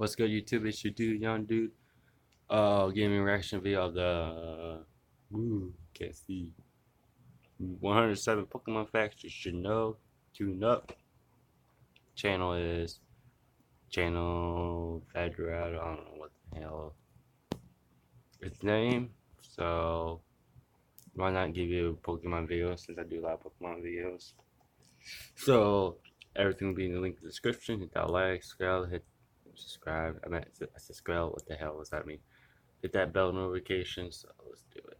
What's good, YouTube? It's your dude, young dude. Gaming reaction video of the can't see 107 Pokemon facts you should know. Tune up. Channel is channel Fedra. I don't know what the hell its name. So why not give you Pokemon videos since I do a lot of Pokemon videos. So everything will be in the link in the description. Hit that like, hit subscribe. I meant subscribe. What the hell does that mean? Hit that bell notification. So let's do it.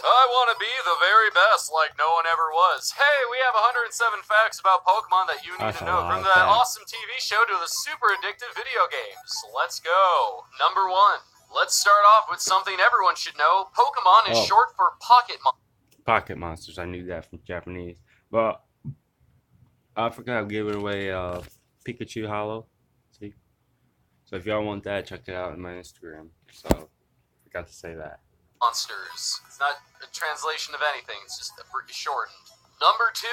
I want to be the very best like no one ever was. Hey, we have 107 facts about Pokemon that you need to know. From that awesome TV show to the super addictive video games. Let's go. Number 1. Let's start off with something everyone should know. Pokemon is short for Pocket Monsters. Pocket Monsters. I knew that from Japanese. But I forgot to give it away Pikachu Hollow. See? So if y'all want that, check it out on my Instagram. So I forgot to say that. Monsters. It's not a translation of anything, it's just shortened. Number 2.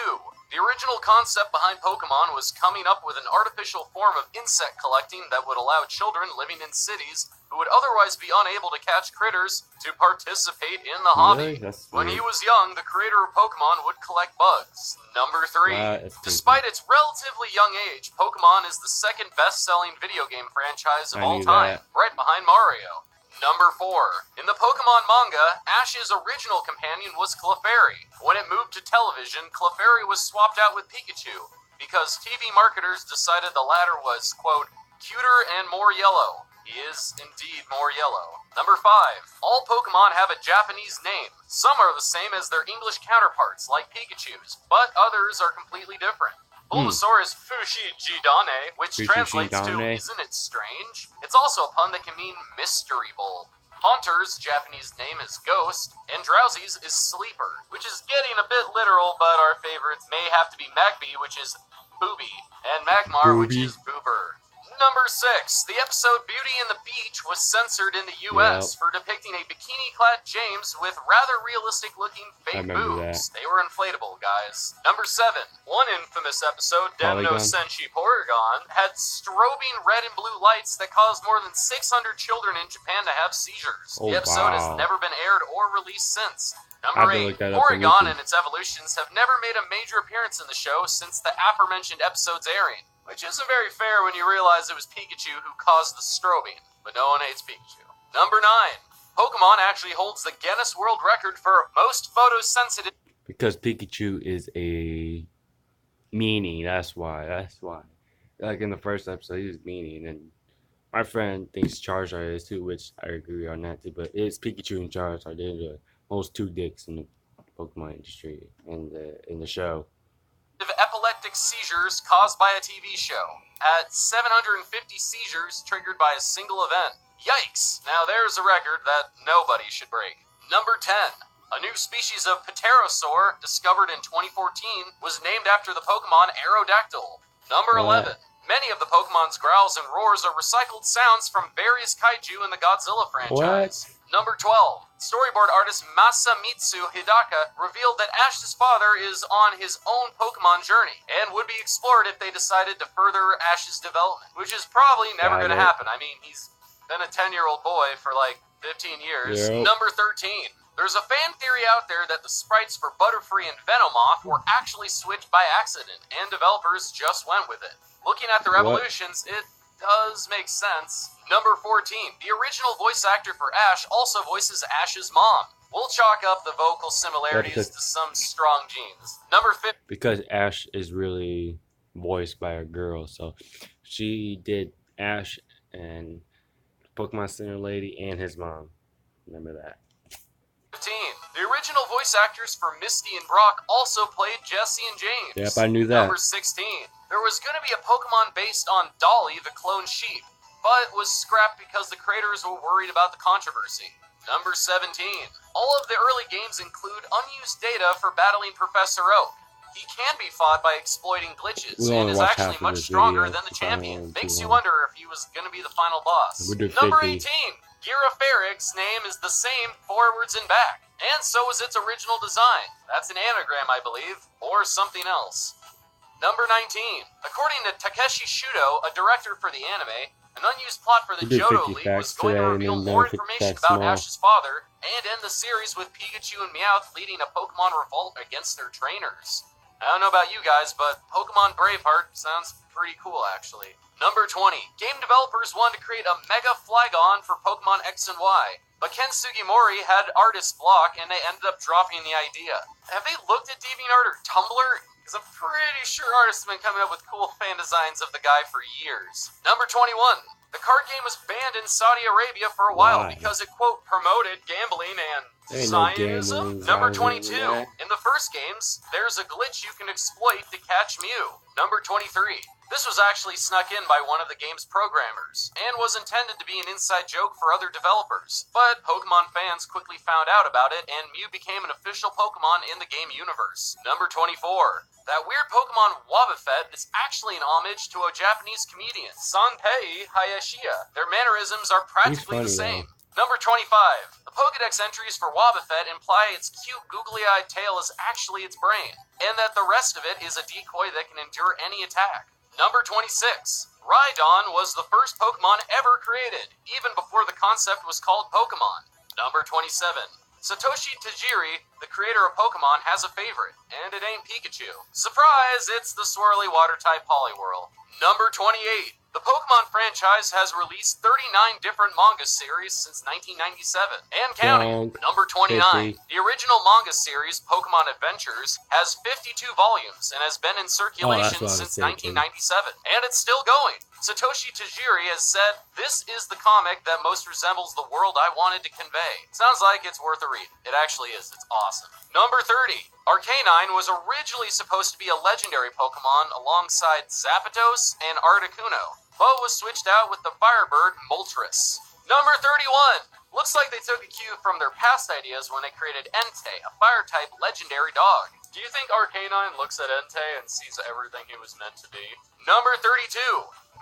The original concept behind Pokemon was coming up with an artificial form of insect collecting that would allow children living in cities who would otherwise be unable to catch critters to participate in the hobby. When he was young, the creator of Pokemon would collect bugs. Number 3. Despite its relatively young age, Pokemon is the second best-selling video game franchise of all time, right behind Mario. Number 4. In the Pokemon manga, Ash's original companion was Clefairy. When it moved to television, Clefairy was swapped out with Pikachu because TV marketers decided the latter was, quote, cuter and more yellow. He is indeed more yellow. Number 5. All Pokemon have a Japanese name. Some are the same as their English counterparts, like Pikachu's, but others are completely different. Bulbasaur is Fushigi-dane, which translates to, isn't it strange? It's also a pun that can mean mystery bulb. Haunter's Japanese name is Ghost, and Drowsy's is Sleeper, which is getting a bit literal, but our favorites may have to be Magby, which is Booby, and Magmar, which is Boober. Number 6. The episode Beauty and the Beach was censored in the US for depicting a bikini-clad James with rather realistic-looking fake boobs. They were inflatable, guys. Number 7. One infamous episode, Demno Senshi Porygon, had strobing red and blue lights that caused more than 600 children in Japan to have seizures. The episode has never been aired or released since. Number 8. Porygon and its evolutions have never made a major appearance in the show since the aforementioned episode's airing. Which isn't very fair when you realize it was Pikachu who caused the strobing, but no one hates Pikachu. Number 9. Pokemon actually holds the Guinness World Record for most photosensitive... Because Pikachu is a meanie, that's why. Like in the first episode, he was meanie, and my friend thinks Charizard is too, which I agree on that too, but it's Pikachu and Charizard. They're the most two dicks in the Pokemon industry, in the show. Epileptic seizures caused by a TV show. At 750 seizures triggered by a single event. Yikes! Now there's a record that nobody should break. Number 10. A new species of Pterosaur, discovered in 2014, was named after the Pokemon Aerodactyl. Number 11. Many of the Pokemon's growls and roars are recycled sounds from various kaiju in the Godzilla franchise. Number 12. Storyboard artist Masamitsu Hidaka revealed that Ash's father is on his own Pokemon journey and would be explored if they decided to further Ash's development, which is probably never going to happen. I mean, he's been a 10-year-old boy for like 15 years. Number 13. There's a fan theory out there that the sprites for Butterfree and Venomoth were actually switched by accident, and developers just went with it. Looking at their evolutions, it does make sense. Number 14. The original voice actor for Ash also voices Ash's mom. We'll chalk up the vocal similarities to some strong genes. Number 15. Because Ash is really voiced by a girl, so she did Ash and Pokemon Center Lady and his mom. Remember that. 15. The original voice actors for Misty and Brock also played Jesse and James. Yep, I knew that. Number 16. There was going to be a Pokemon based on Dolly, the clone sheep, but was scrapped because the creators were worried about the controversy. Number 17. All of the early games include unused data for battling Professor Oak. He can be fought by exploiting glitches, and is actually much stronger than the champion. Makes you wonder if he was going to be the final boss. Number 18. Girafarig's name is the same forwards and back. And so was its original design. That's an anagram, I believe, or something else. Number 19. According to Takeshi Shudo, a director for the anime, an unused plot for the We did Johto 50 League was facts going to today, reveal and then more 50 information facts about more. Ash's father and end the series with Pikachu and Meowth leading a Pokemon revolt against their trainers. I don't know about you guys, but Pokemon Braveheart sounds pretty cool, actually. Number 20. Game developers wanted to create a Mega Flygon for Pokemon X and Y, but Ken Sugimori had artist block and they ended up dropping the idea. Have they looked at DeviantArt or Tumblr? Because I'm pretty sure artists have been coming up with cool fan designs of the guy for years. Number 21. The card game was banned in Saudi Arabia for a while Why? because it, quote, promoted gambling and There ain't no Zionism. gambling, Number Zionism, 22. yeah. In the first games, there's a glitch you can exploit to catch Mew. Number 23. This was actually snuck in by one of the game's programmers, and was intended to be an inside joke for other developers. But Pokemon fans quickly found out about it, and Mew became an official Pokemon in the game universe. Number 24. That weird Pokemon Wobbuffet is actually an homage to a Japanese comedian, Sanpei Hayashia. Their mannerisms are practically the funny, same. Number 25. The Pokedex entries for Wobbuffet imply its cute googly-eyed tail is actually its brain, and that the rest of it is a decoy that can endure any attack. Number 26. Rhydon was the first Pokemon ever created, even before the concept was called Pokemon. Number 27. Satoshi Tajiri, the creator of Pokemon, has a favorite, and it ain't Pikachu. Surprise, it's the swirly water-type Poliwhirl. Number 28. The Pokemon franchise has released 39 different manga series since 1997, and counting. Wrong. Number 29. 50. The original manga series, Pokemon Adventures, has 52 volumes and has been in circulation what I was since thinking. 1997, and it's still going. Satoshi Tajiri has said, "This is the comic that most resembles the world I wanted to convey." Sounds like it's worth a read. It actually is. It's awesome. Number 30. Arcanine was originally supposed to be a legendary Pokemon alongside Zapdos and Articuno, but was switched out with the Firebird Moltres. Number 31. Looks like they took a cue from their past ideas when they created Entei, a fire-type legendary dog. Do you think Arcanine looks at Entei and sees everything he was meant to be? Number 32.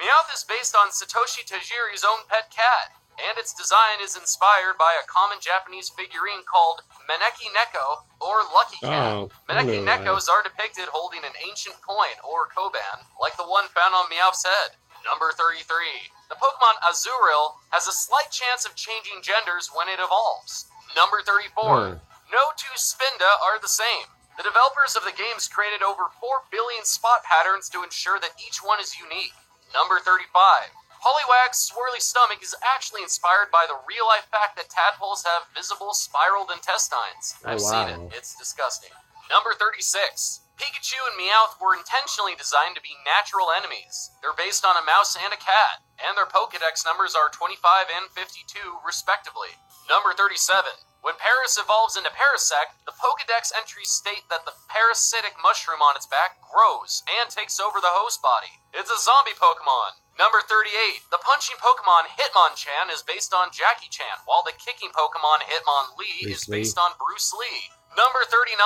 Meowth is based on Satoshi Tajiri's own pet cat, and its design is inspired by a common Japanese figurine called Maneki Neko, or Lucky Cat. Oh, Maneki I know Nekos are depicted holding an ancient coin, or koban, like the one found on Meowth's head. Number 33. The Pokemon Azurill has a slight chance of changing genders when it evolves. Number 34. No two Spinda are the same. The developers of the games created over 4 billion spot patterns to ensure that each one is unique. Number 35. Poliwag's swirly stomach is actually inspired by the real-life fact that tadpoles have visible spiraled intestines. Oh, I've wow. seen it. It's disgusting. Number 36. Pikachu and Meowth were intentionally designed to be natural enemies. They're based on a mouse and a cat, and their Pokedex numbers are 25 and 52, respectively. Number 37. When Paris evolves into Parasect, the Pokedex entries state that the parasitic mushroom on its back grows and takes over the host body. It's a zombie Pokemon. Number 38. The punching Pokemon Hitmonchan is based on Jackie Chan, while the kicking Pokemon Hitmonlee is Bruce Lee. based on Bruce Lee. Number 39.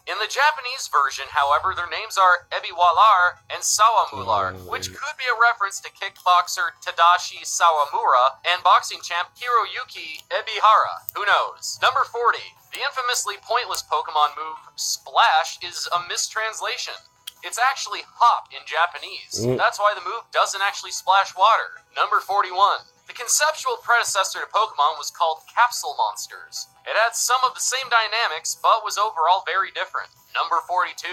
In the Japanese version, however, their names are Ebiwalar and Sawamular, which could be a reference to kickboxer Tadashi Sawamura and boxing champ Hiroyuki Ebihara. Who knows? Number 40. The infamously pointless Pokemon move, Splash, is a mistranslation. It's actually Hop in Japanese. That's why the move doesn't actually splash water. Number 41. The conceptual predecessor to Pokemon was called Capsule Monsters. It had some of the same dynamics, but was overall very different. Number 42.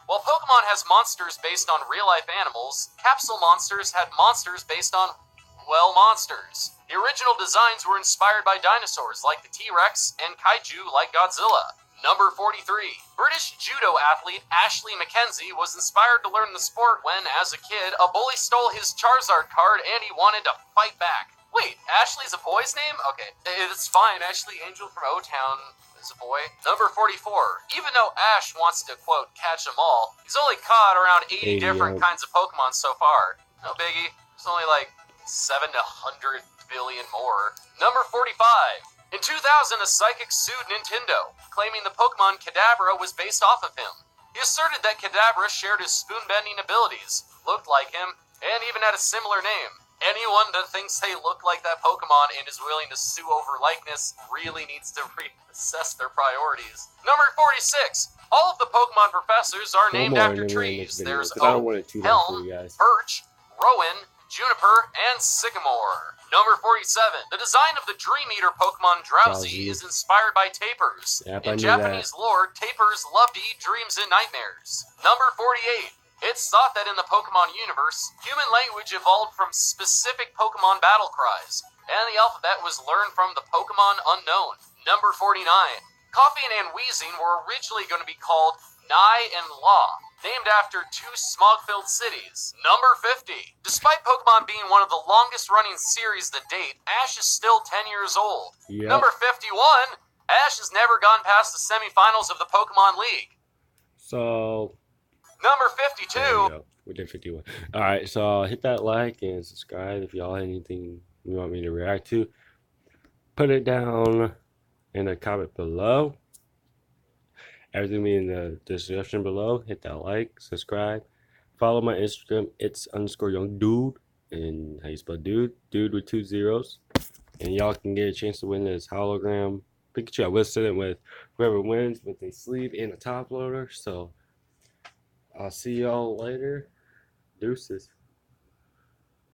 While Pokemon has monsters based on real-life animals, Capsule Monsters had monsters based on, well, monsters. The original designs were inspired by dinosaurs like the T-Rex and kaiju like Godzilla. Number 43. British judo athlete Ashley Mackenzie was inspired to learn the sport when, as a kid, a bully stole his Charizard card and he wanted to fight back. Wait, Ashley's a boy's name? Okay, it's fine. Ashley Angel from O-Town is a boy. Number 44. Even though Ash wants to, quote, catch them all, he's only caught around 80 different kinds of Pokemon so far. No biggie. There's only like 7 to 100 billion more. Number 45. In 2000, a psychic sued Nintendo, claiming the Pokemon Kadabra was based off of him. He asserted that Kadabra shared his spoon-bending abilities, looked like him, and even had a similar name. Anyone that thinks they look like that Pokemon and is willing to sue over likeness really needs to reassess their priorities. Number 46. All of the Pokemon professors are One named more after and then we'll end this trees. video, There's 'cause I don't Oak, want it too long for Elm, you guys. Birch, Rowan, Juniper, and Sycamore. Number 47. The design of the Dream Eater Pokemon Drowsy Drowsy. is inspired by tapirs. Yep, I In knew Japanese lore, tapirs love to eat dreams and nightmares. Number 48. It's thought that in the Pokemon universe, human language evolved from specific Pokemon battle cries, and the alphabet was learned from the Pokemon unknown. Number 49. Coughing and wheezing were originally going to be called Nye and Law, named after two smog-filled cities. Number 50. Despite Pokemon being one of the longest-running series to date, Ash is still 10 years old. Yep. Number 51. Ash has never gone past the semifinals of the Pokemon League. So Number there 52. you go. We did 51. All right, so hit that like and subscribe if y'all have anything you want me to react to. Put it down in the comment below. Everything will be in the description below. Hit that like, subscribe, follow my Instagram. It's _young dude, and how you spell dude? Dude with 2 zeros. And y'all can get a chance to win this hologram Pikachu. I will sit it with whoever wins with a sleeve and a top loader. So I'll see y'all later. Deuces.